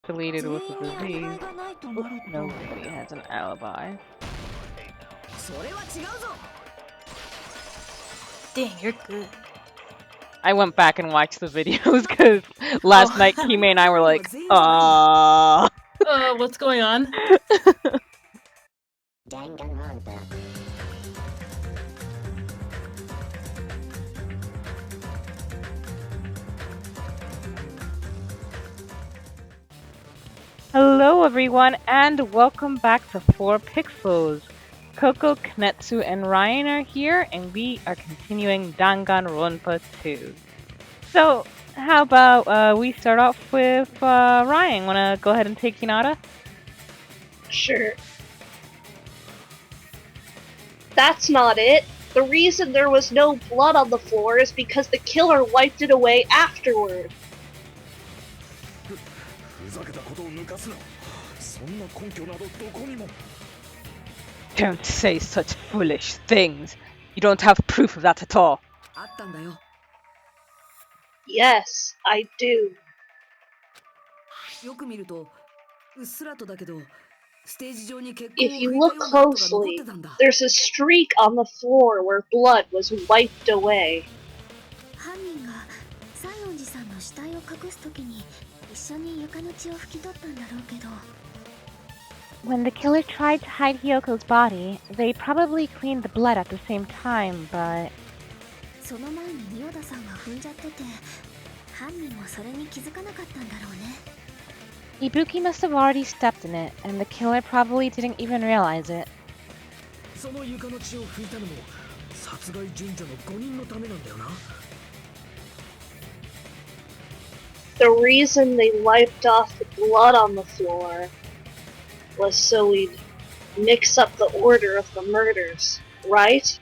deleted with the disease. Nobody has an alibi. Dang, you're good. I went back and watched the videos because last night Kime and I were like, what's going on? Danganronpa. Hello everyone and welcome back to 4 Pixels. Coco, Knetsu, and Ryan are here and we are continuing Danganronpa 2. So, how about we start off with Ryan? Wanna go ahead and take Hinata? Sure. That's not it. The reason there was no blood on the floor is because the killer wiped it away afterward. Don't say such foolish things. You don't have proof of that at all. Yes, I do. If you look closely, there's a streak on the floor where blood was wiped away. When the killer tried to hide Hyoko's body, they probably cleaned the blood at the same time, but... Ibuki must have already stepped in it, and the killer probably didn't even realize it. The reason they wiped off the blood on the floor was so we'd mix up the order of the murders, right?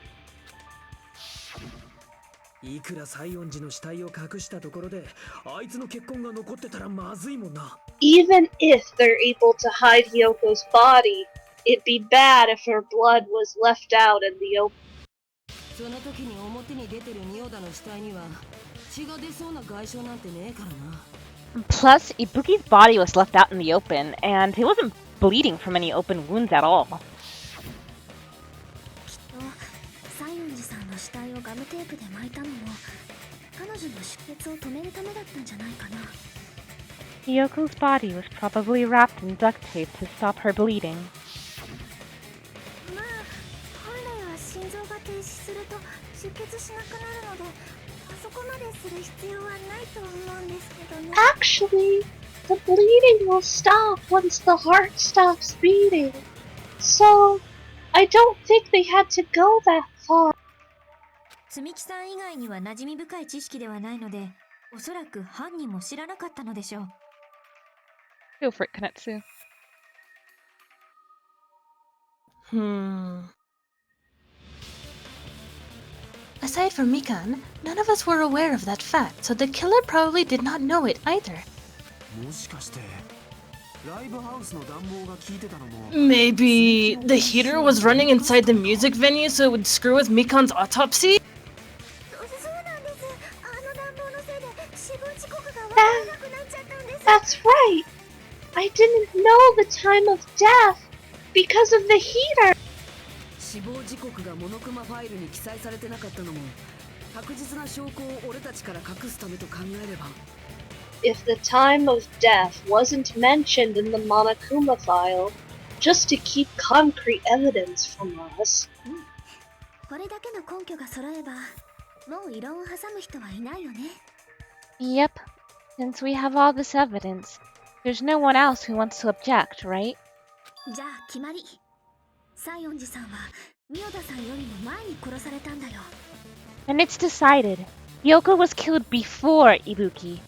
Even if they're able to hide Hyoko's body, it'd be bad if her blood was left out in the open. Plus, Ibuki's body was left out in the open, and he wasn't bleeding from any open wounds at all. Hyoko's body was probably wrapped in duct tape to stop her bleeding. Actually, the bleeding will stop once the heart stops beating. So, I don't think they had to go that far. Feel for it, Kanetsu. Aside from Mikan, none of us were aware of that fact, so the killer probably did not know it either. Maybe the heater was running inside the music venue so it would screw with Mikan's autopsy? That's right! I didn't know the time of death because of the heater! If the time of death wasn't mentioned in the Monokuma file, just to keep concrete evidence from us. Yep, since we have all this evidence, there's no one else who wants to object, right? And it's decided. Hyoko was killed before Ibuki.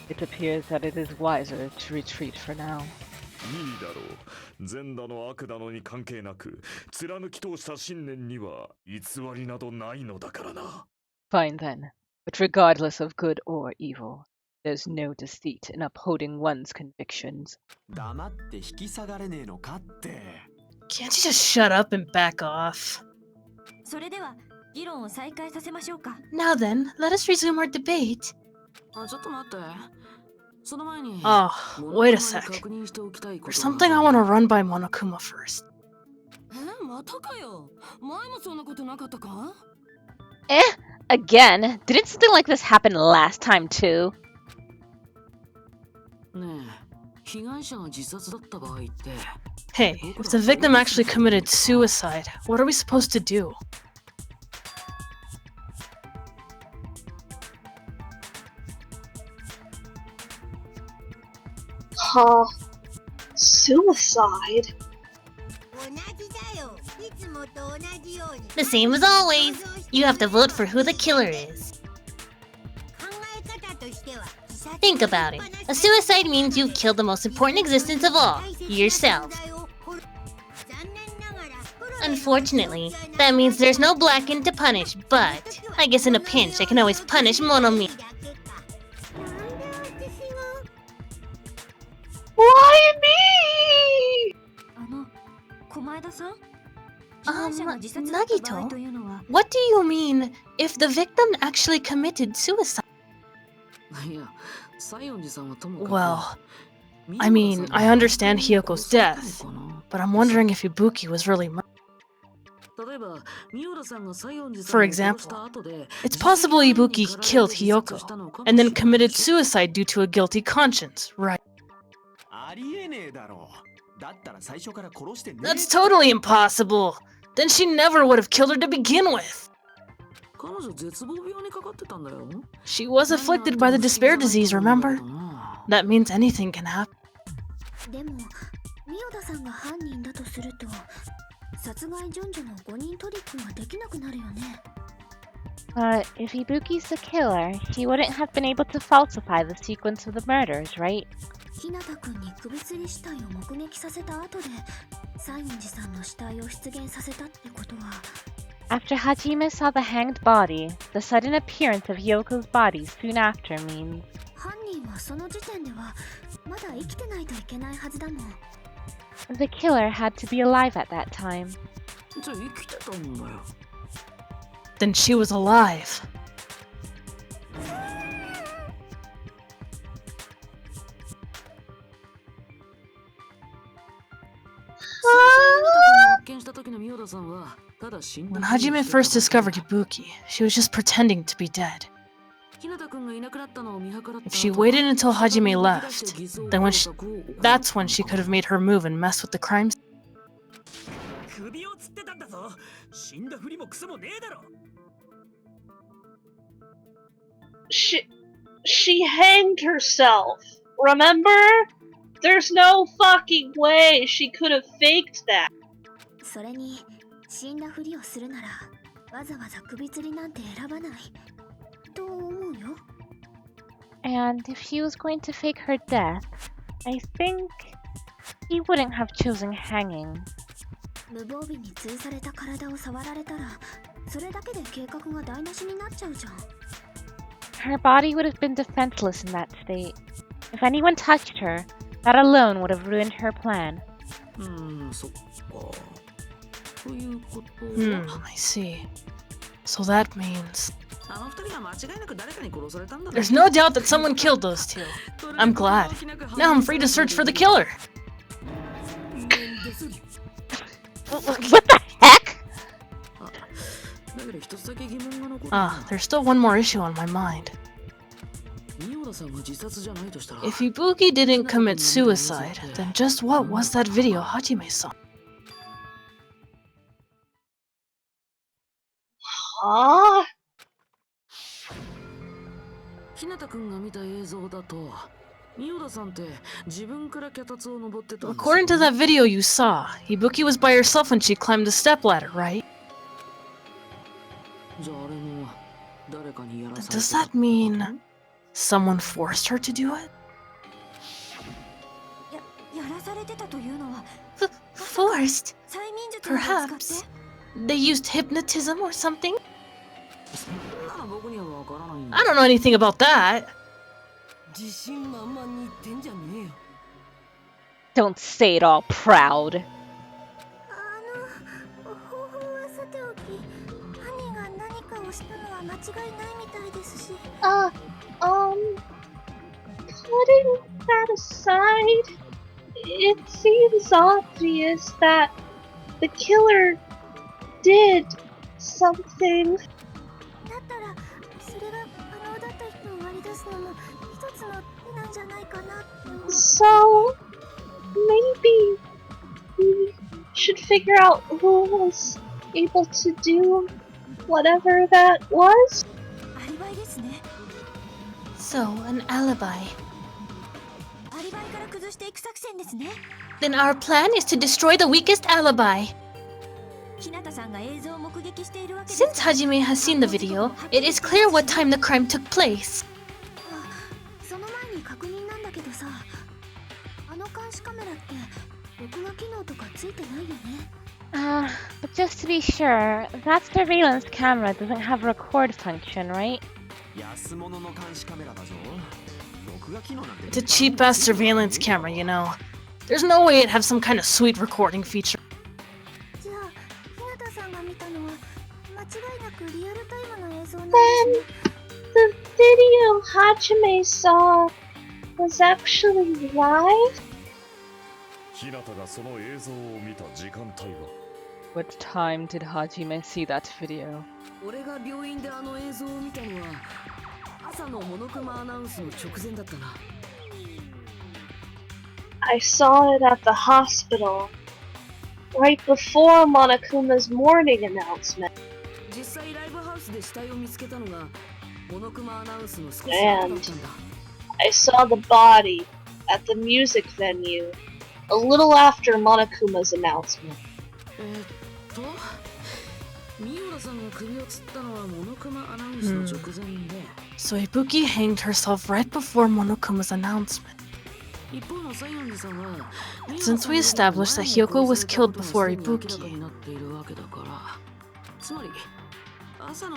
It appears that it is wiser to retreat for now. Fine then, but regardless of good or evil, there's no deceit in upholding one's convictions. Can't you just shut up and back off? Now then, let us resume our debate. Oh, wait a sec. There's something I want to run by Monokuma first. Again? Didn't something like this happen last time too? Hey, if the victim actually committed suicide, what are we supposed to do? Huh? Suicide? The same as always. You have to vote for who the killer is. Think about it. A suicide means you've killed the most important existence of all, yourself. Unfortunately, that means there's no Blackened to punish, but I guess in a pinch I can always punish Monomi. Why me? Nagito? What do you mean, if the victim actually committed suicide? Well, I mean, I understand Hyoko's death, but I'm wondering if Ibuki was really murdered. For example, it's possible Ibuki killed Hyoko, and then committed suicide due to a guilty conscience, right? That's totally impossible! Then she never would have killed her to begin with! She was afflicted by the despair disease, remember? That means anything can happen. But if Ibuki's the killer, he wouldn't have been able to falsify the sequence of the murders, right? After Hajime saw the hanged body, the sudden appearance of Hyoko's body soon after means the killer had to be alive at that time. Then she was alive. When Hajime first discovered Ibuki, she was just pretending to be dead. If she waited until Hajime left, then that's when she could have made her move and messed with the crime scene. She hanged herself. Remember? There's no fucking way she could have faked that. And if he was going to fake her death, I think he wouldn't have chosen hanging. Her body would have been defenseless in that state. If anyone touched her, that alone would have ruined her plan. I see. So that means... There's no doubt that someone killed those two. I'm glad. Now I'm free to search for the killer. What the heck? There's still one more issue on my mind. If Ibuki didn't commit suicide, then just what was that video Hajime saw? Huh? According to that video you saw, Ibuki was by herself when she climbed the stepladder, right? Does that mean someone forced her to do it? Forced? Perhaps. They used hypnotism or something? I don't know anything about that. Don't say it all proud. suicide, it seems obvious that the killer did something. だったらそれが可能だった人を割り出すのも一つの手なんじゃないかなって思う。 So maybe we should figure out who was able to do whatever that was. アリバイですね。 So, an alibi. アリバイから崩していく作戦ですね。 Then our plan is to destroy the weakest alibi. 日向さんが映像を目撃しているわけです。 Since Hajime has seen the video, it is clear what time the crime took place. その前に確認なんだけどさ、あの監視カメラって録画機能とかついてないよね。 But just to be sure, that surveillance camera doesn't have a record function, right? It's a cheap-ass surveillance camera, you know. There's no way it'd have some kind of sweet recording feature. じゃあ、日向さんが見たのは間違いなくリアルタイムの映像なんで Then すね。 the video Hajime saw was actually live? What time did Hajime see that video? 俺が病院であの映像を見たのは朝のモノクマアナウンスの直前だったな。 I saw it at the hospital, right before Monokuma's morning announcement. 実際ライブハウスで死体を見つけたのがモノクマアナウンスの少し後だったんだ。 I saw the body at the music venue a little after Monokuma's announcement. ミオラさんが首を吊ったのはモノクマアナウンスの直前で、 So Ibuki hanged herself right before Monokuma's announcement. 一方の西園寺さんは Since we established that Hyoko was killed before Ibuki, なっているわけだから、つまり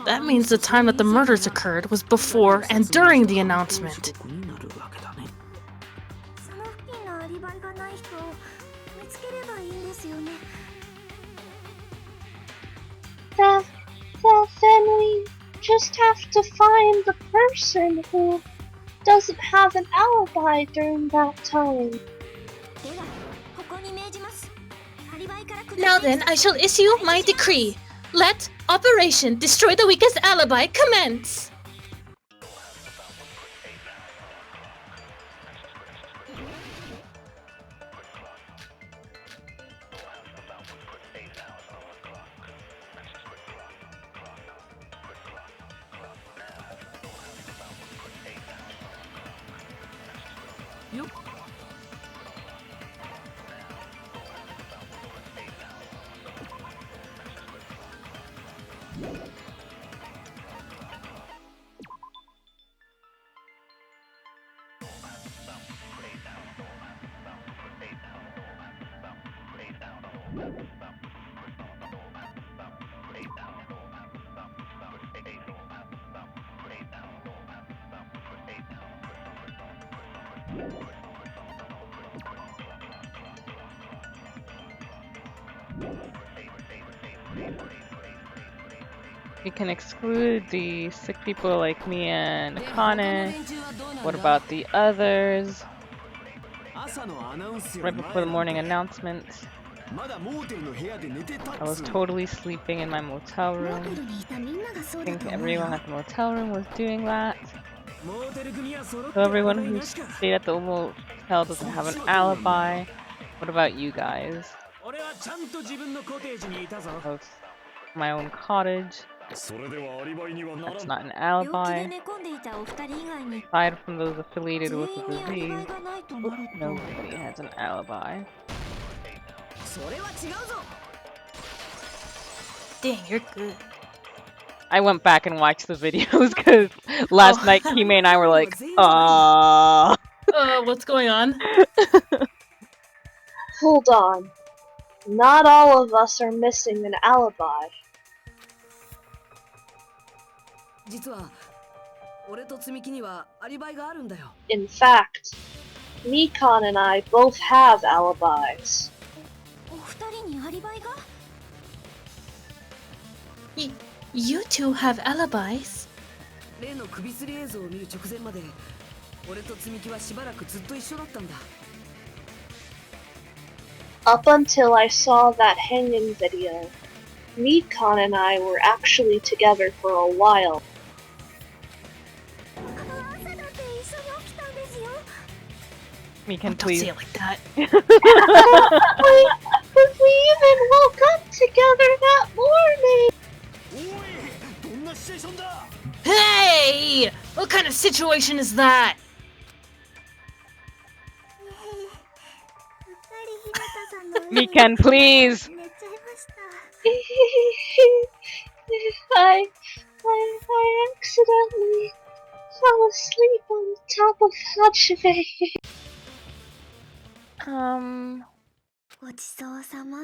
that means the time that the murders occurred was before and during the announcement. その付近のアリバイがない人を見つければいいんですよね。 Then we just have to find the person who doesn't have an alibi during that time. では、ここに命じます。アリバイから崩して Now then, I shall issue my decree. Let Operation Destroy the Weakest Alibi commence! We can exclude the sick people like Mia and Akane. What about the others? Right before the morning announcement, I was totally sleeping in my motel モ room. デルにいたみんながそう I だ think と思う everyone よ。 at the motel room was doing that. So everyone who stayed at the motel doesn't have an alibi. What about you guys? Of my own cottage. That's not an 病気で alibi. 寝込んでいたお二人以外に Aside from those affiliated 全 with 員 the にアリバ disease, イがないとなると nobody has an alibi. それは違うぞ。 Dang, you're good. I went back and watched the videos because last Oh. night Kime and I were like, What's going on? Hold on. Not all of us are missing an alibi. 実は俺と積み木にはアリバイがあるんだよ。 In fact, Nikon and I both have alibis. お二人にアリバイが You two have alibis? 例の首吊り映像を見る直前まで俺と積み木はしばらくずっと一緒だったんだ。 Up until I saw that hanging video, Nikon and I were actually together for a while. 朝だって一緒に起きたんですよ。 Mikan, Don't say please. it like that. But we even woke up together that morning! Hey! What kind of situation is that? うっかりひなたさんの Mikan, please. 寝ちゃいました。 I accidentally fell asleep on top of Hachime. ごちそうさま。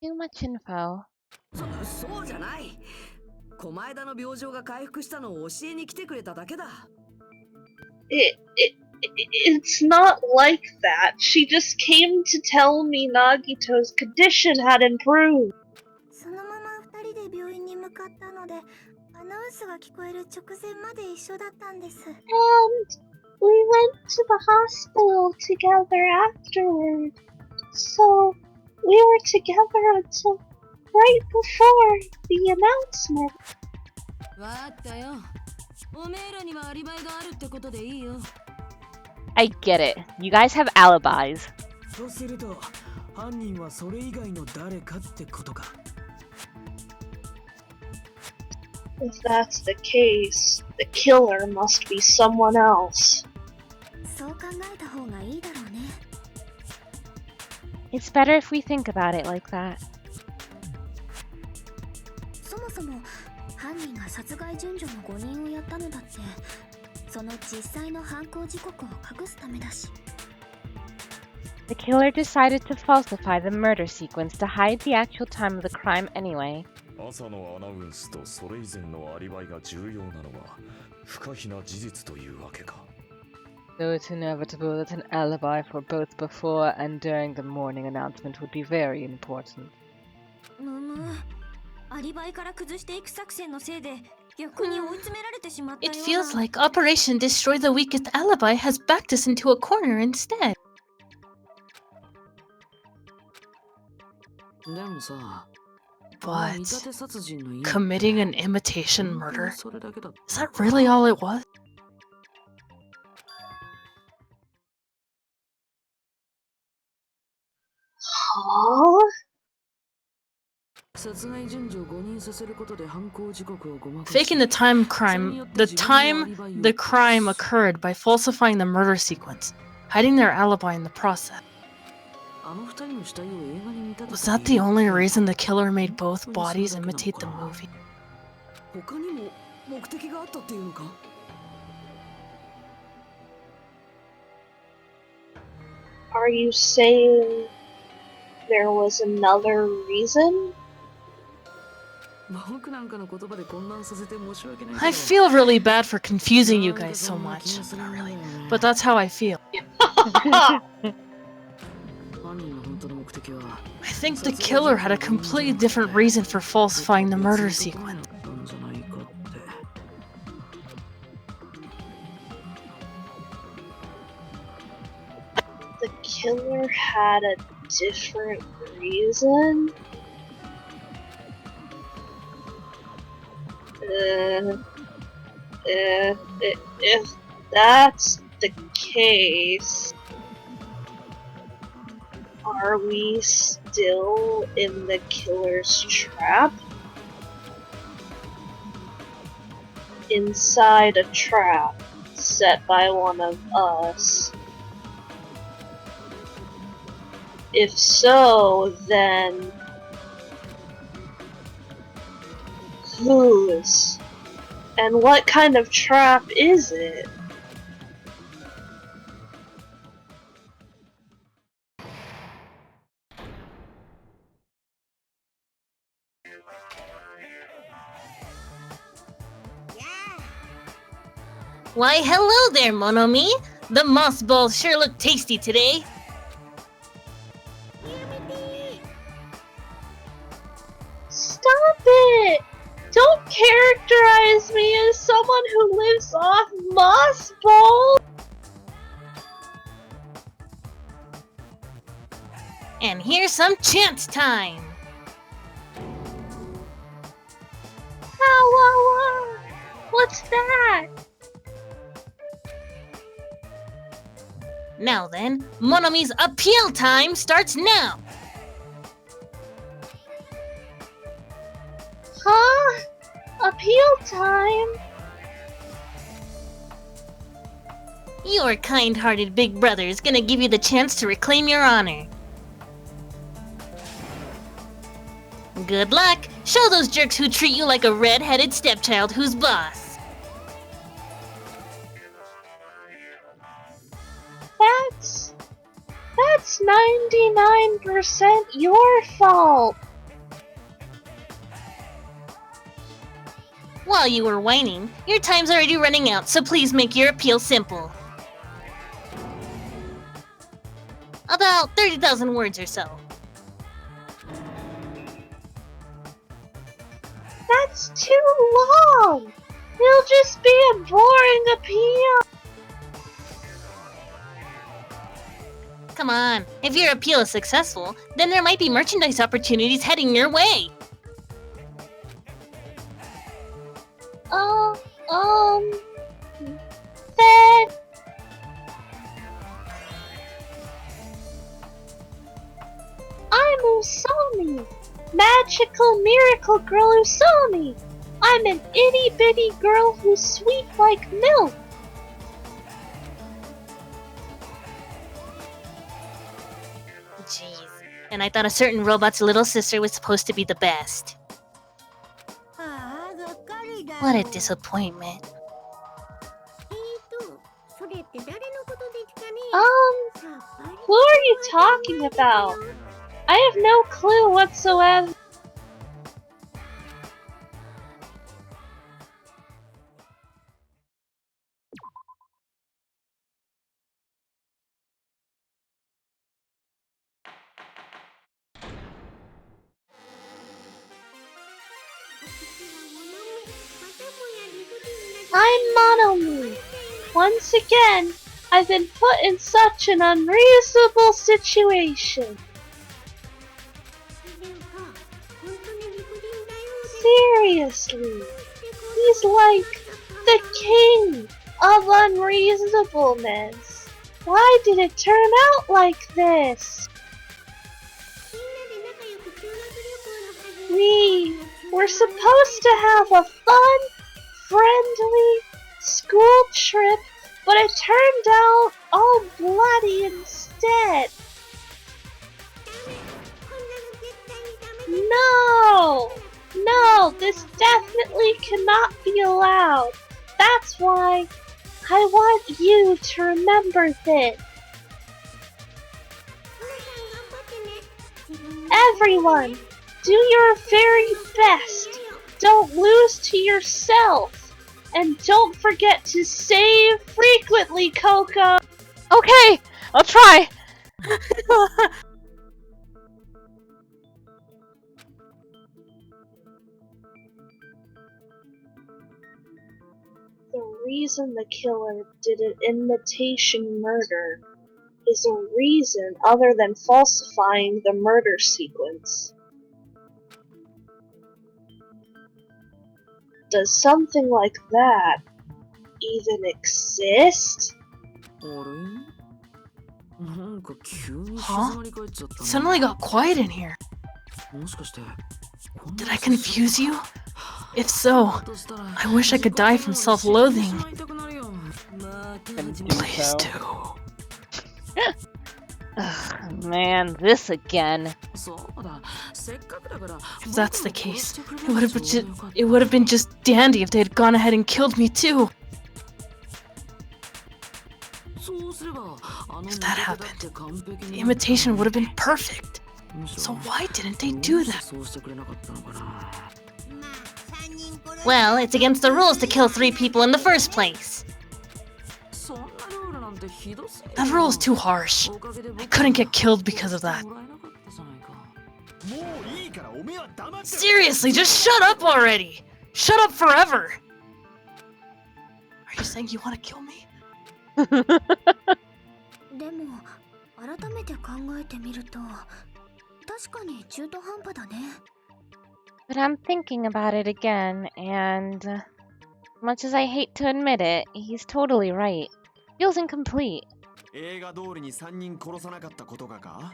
Too much info. そうじゃない。狛枝の病状が回復したのを教えに来てくれただけだ。 It's not like that. She just came to tell me Nagito's condition had improved. そのまま二人で病院に向かったので、アナウンスが聞こえる直前まで一緒だったんです。 And we went to the hospital together afterward. So we were together until right before the announcement. わかったよ。おめえらにはアリバイがあるってことでいいよ。 I get it. You guys have alibis. とすると、犯人はそれ以外の誰かってことか。 If that's the case, the killer must be someone else. そう考えた方がいいだろうね。 It's better if we think about it like that. そもそも犯人が殺害順序の誤認をやったのだって、その実際の犯行時刻を隠すためだし。 The killer decided to falsify the murder sequence to hide the actual time of the crime anyway. 朝のアナウンスとそれ以前のアリバイが重要なのは不可避な事実というわけか。 So it's inevitable that an alibi for both before and during the morning announcement would be very important. アリバイから崩していく作戦のせいで逆に追い詰められてしまったよ It う feels な。 like Operation Destroy the Weakest Alibi has backed us into a corner instead. でもさ、 But 見立て殺人の意味 committing an imitation 本当 murder? にそれだけだった Is that really all it was? Huh? 殺害順序を誤認させることで犯行時刻をごまかし Faking the time the crime occurred by falsifying the murder sequence, hiding their alibi in the process. あの二人の死体を映画に見立て Was that the only reason the killer made both bodies imitate the movie? 他にも目的があったっていうのか？ Are you saying there was another reason? 僕なんかの言葉で混乱させて申し訳ないけど I feel really bad for confusing you guys so much. Not really, but that's how I feel. 犯人の本当の目的は I think the killer had a completely different reason for falsifying the murder sequence. なんじゃないかって。 The killer had a different reason? If that's the case, are we still in the killer's trap? Inside a trap set by one of us. If so, then whose? And what kind of trap is it? Why, hello there, Monomi. The moss balls sure look tasty today. Stop it! Don't characterize me as someone who lives off moss balls! And here's some chance time. What's that? Now then, Monomi's appeal time starts now. Huh? Appeal time? Your kind-hearted big brother is gonna give you the chance to reclaim your honor. Good luck! Show those jerks who treat you like a red-headed stepchild who's boss. That's 99% your fault. While you were whining, your time's already running out, so please make your appeal simple. About 30,000 words or so. That's too long. It'll just be a boring appeal. Come on, if your appeal is successful, then there might be merchandise opportunities heading your way. Then... I'm Usami. Magical miracle girl Usami. I'm an itty-bitty girl who's sweet like milk. Jeez, and I thought a certain robot's little sister was supposed to be the best. What a disappointment. Who are you talking about? I have no clue whatsoever. I'm Monomi. Once again, I've been put in such an unreasonable situation. Seriously, he's like the king of unreasonableness. Why did it turn out like this? We were supposed to have a fun, friendly school trip, but it turned out all bloody instead. No, this definitely cannot be allowed. That's why I want you to remember this. Everyone, do your very best. Don't lose to yourself. And don't forget to save frequently, Coco. Okay, I'll try. The reason the killer did an imitation murder is a reason other than falsifying the murder sequence. Does something like that even exist? Huh? It suddenly got quiet in here. Did I confuse you? If so, I wish I could die from self-loathing. Please do. Ugh, man, this again. If that's the case, it would have been just dandy if they had gone ahead and killed me too. If that happened, the imitation would have been perfect. So why didn't they do that? Well, it's against the rules to kill 3 people in the first place. That rule is too harsh. I couldn't get killed because of that. Seriously, just shut up already! Shut up forever! Are you saying you want to kill me? でも改めて考えてみると確かに中途半端だね。 But I'm thinking about it again, and much as I hate to admit it, he's totally right. Feels incomplete. 映画通りに3人殺さなかったことがか？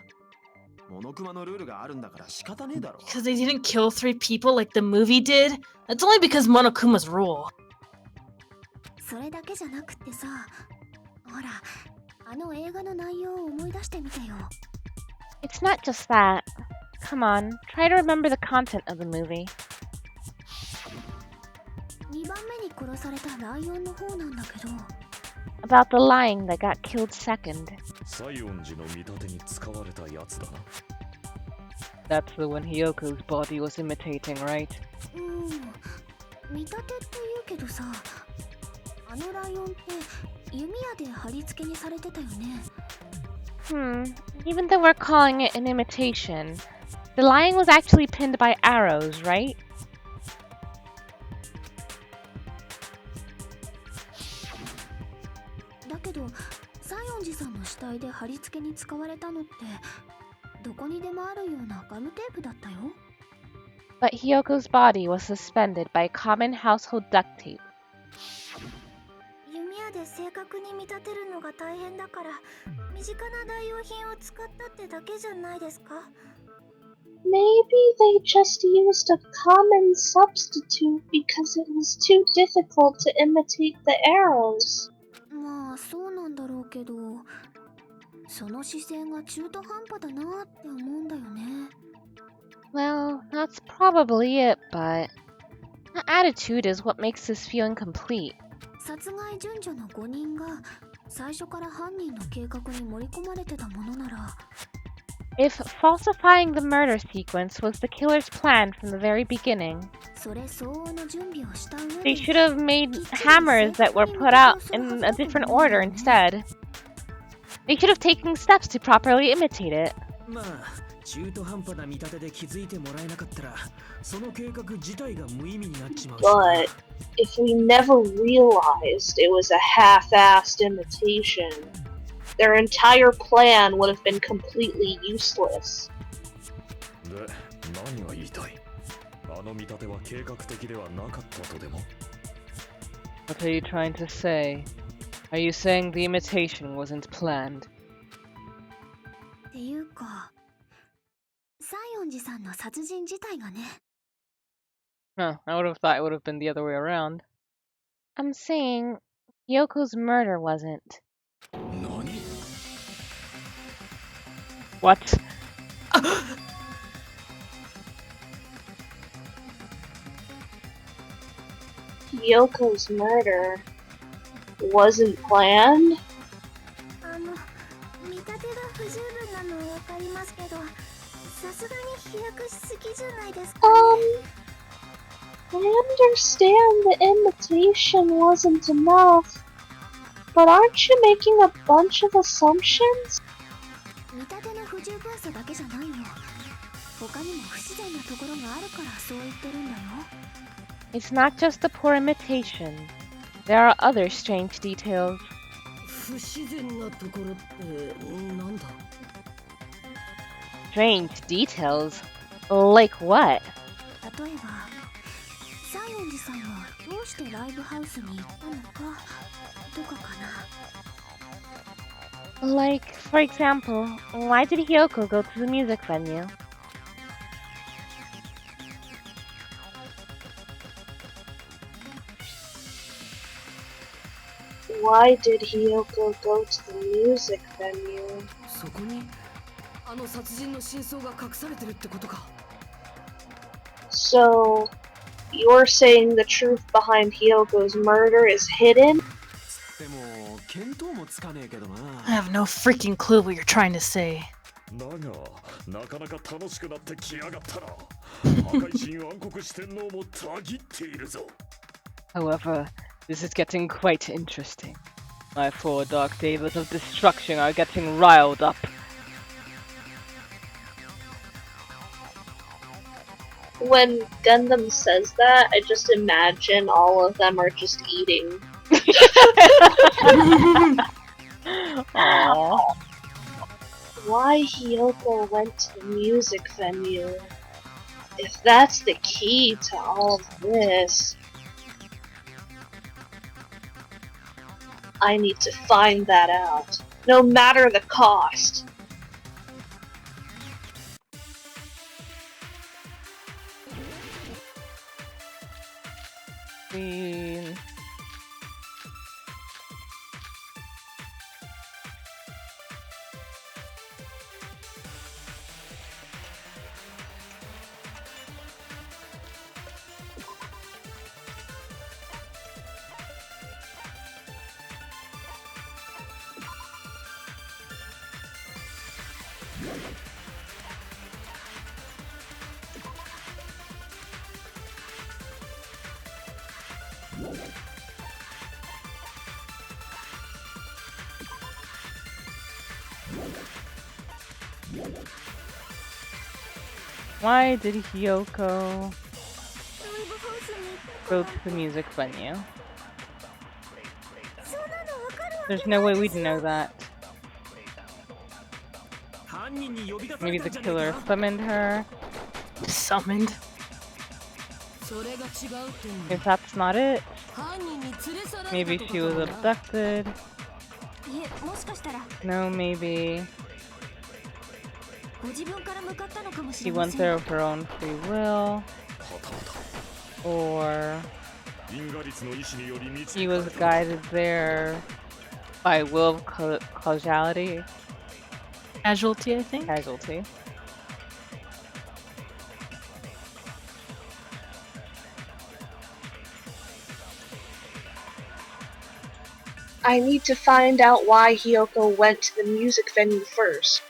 モノクマのルールがあるんだから仕方ねえだろ。 Because they didn't kill 3 people like the movie did? That's only because Monokuma's rule. それだけじゃなくってさ、ほら、あの映画の内容を思い出してみてよ。 It's not just that. Come on, try to remember the content of the movie. 2番目に殺されたライオンの方なんだけど、 About the lying that got killed second. 西園寺の見立てに使われたやつだな。 That's the one Hyoko's body was imitating, right? 見立てって言うけどさ、あのライオンって弓矢で貼り付けにされてたよね。 Even though we're calling it an imitation, the lying was actually pinned by arrows, right? だけど西園寺さんの死体で貼り付けに使われたのってどこにでもあるようなガムテープだったよ。 But Hyoko's body was suspended by common household duct tape. 弓矢で正確に見立てるのが大変だから身近な代用品を使ったってだけじゃないですか。 Maybe they just used a common substitute because it was too difficult to imitate the arrows. まあそうなんだろうけど、その姿勢が中途半端だなって思うんだよね。 Well, that's probably it, but the attitude is what makes this feel incomplete. 殺害順序の5人が最初から犯人の計画に盛り込まれてたものなら、 If falsifying the murder sequence was the killer's plan from the very beginning, それ相応の準備をした上 they で should have made hammers that were put out in a different order instead. They should have taken steps to properly imitate it. まあ中途半端な見立てで気づいてもらえなかったらその計画自体が無意味になっちまうし。 But if we never realized it was a half-assed imitation, their entire plan would have been completely useless. で、何が言いたい？あの見立ては計画的ではなかったとでも？ What are you trying to say? Are you saying the imitation wasn't planned? っていうか、西園寺さんの殺人自体がね。 Huh, I would have thought it would have been the other way around. I'm saying Yoko's murder wasn't. 何？ What? Yoko's murder wasn't planned? 見立てが不十分なのはわかりますけど、さすがに飛躍しすぎじゃないですか。 I understand the imitation wasn't enough, but aren't you making a bunch of assumptions? 見立ての不十分さだけじゃないよ。他にも不自然なところがあるからそう言ってるんだよ。 It's not just the poor imitation. There are other strange details. 不自然なところってなんだ？ Strange details? Like what? 例えば、西園寺さんはどうしてライブハウスに行ったのかとかかな。 Like, for example, why did Hyoko go to the music venue? Why did Hiyoko go to the music venue? そこにあの殺人の真相が隠されてるってことか。 So, you're saying the truth behind Hiyoko's murder is hidden? でも見当もつかねえけどな。 I have no freaking clue what you're trying to say. だが、なかなか楽しくなってきやがったな。破壊神暗黒四天王もたぎっているぞ。 However, this is getting quite interesting. My four dark devils of destruction are getting riled up. when Gundam says that, I just imagine all of them are just eating. Aww. Why Hiyoko went to the music venue? If that's the key to all of this, I need to find that out, no matter the cost. Queen. Why did Hiyoko go to the music venue? There's no way we'd know that. Maybe the killer summoned her. Summoned. If that's not it, maybe she was abducted. No, maybe she went there of her own free will. Or he was guided there by will of causality. Casualty, I think. Casualty. I need to find out why Hiyoko went to the music venue first.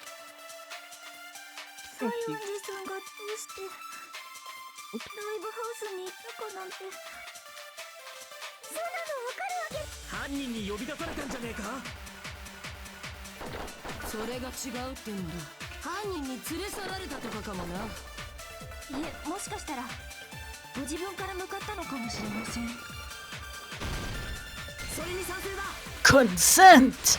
Consent!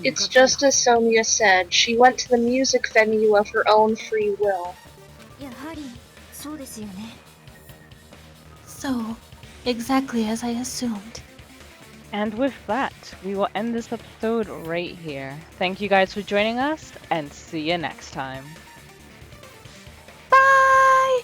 It's just as Sonia said, she went to the music venue of her own free will. So, exactly as I assumed. And with that, we will end this episode right here. Thank you guys for joining us, and see you next time. Bye!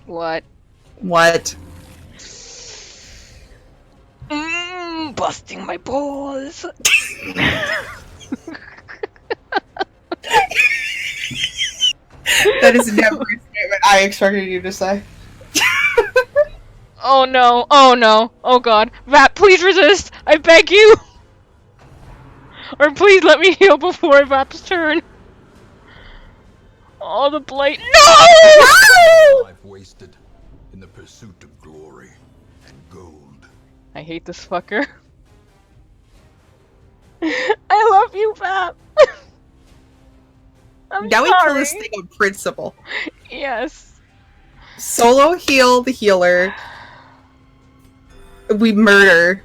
What? What? Busting my balls. That is never a statement I expected you to say. Oh no, oh no, oh god. Rat, please resist! I beg you! Or please let me heal before Rap's turn. Oh, the blight. No! Life wasted in the pursuit of glory and gold. I hate this fucker. I love you, Vap. I'm now sorry. we kill this thing on principle. Yes. Solo heal the healer. We murder